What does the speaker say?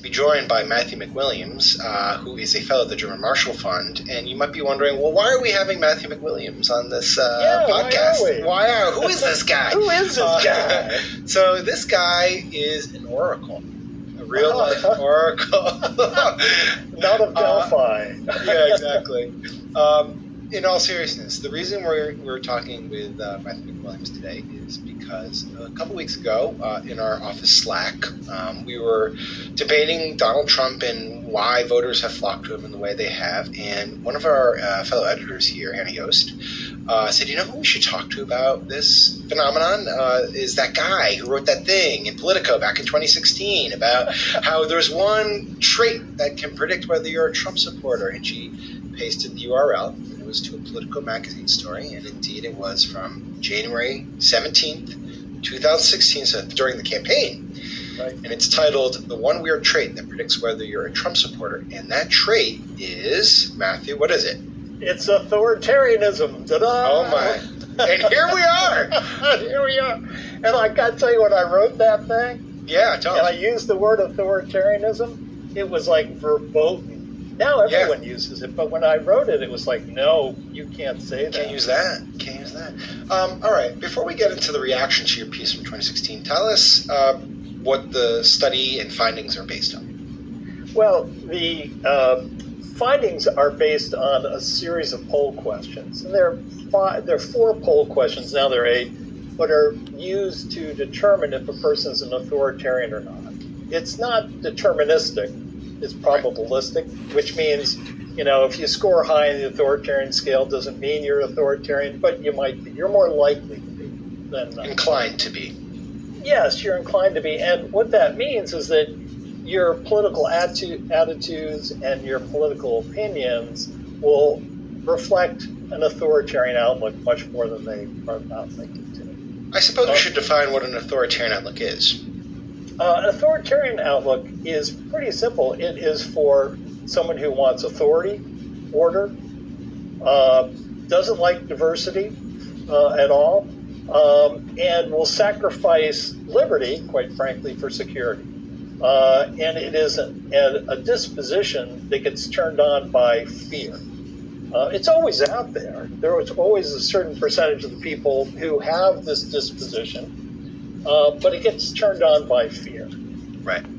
be joined by Matthew McWilliams, who is a fellow of the German Marshall Fund. And you might be wondering, well, why are we having Matthew McWilliams on this podcast? Who is this guy? Who is this guy? So this guy is an oracle. A real-life oracle. Not of Delphi. Yeah, exactly. In all seriousness, the reason we're talking with Matthew McWilliams today is because a couple weeks ago in our office Slack, we were debating Donald Trump and why voters have flocked to him in the way they have. And one of our fellow editors here, Hannah Yost, said, you know who we should talk to about this phenomenon is that guy who wrote that thing in Politico back in 2016 about how there's one trait that can predict whether you're a Trump supporter. And she pasted the URL. It was to a Politico magazine story, and indeed it was from January 17th, 2016, so during the campaign. Right. And it's titled, The One Weird Trait That Predicts Whether You're a Trump Supporter. And that trait is, Matthew, what is it? It's authoritarianism. Ta-da! Oh, my. And here we are. Here we are. And I got to tell you, when I wrote that thing, Yeah, tell and I us. used the word authoritarianism, it was like verboten. Now everyone uses it, but when I wrote it, it was like, no, you can't say that. Can't use that. Can't use that. All right. Before we get into the reaction to your piece from 2016, tell us what the study and findings are based on. Well, the findings are based on a series of poll questions. And there are 4 poll questions, now there are 8, but are used to determine if a person is an authoritarian or not. It's not deterministic. It's probabilistic, which means, if you score high in the authoritarian scale, doesn't mean you're authoritarian, but you might be. You're more likely to be than Inclined to be. Yes, you're inclined to be. And what that means is that your political attitudes and your political opinions will reflect an authoritarian outlook much more than they are not thinking to. I suppose we should define what an authoritarian outlook is. An authoritarian outlook is pretty simple. It is for someone who wants authority, order, doesn't like diversity at all, and will sacrifice liberty, quite frankly, for security. And it is a disposition that gets turned on by fear. It's always out there. There is always a certain percentage of the people who have this disposition. But it gets turned on by fear. Right.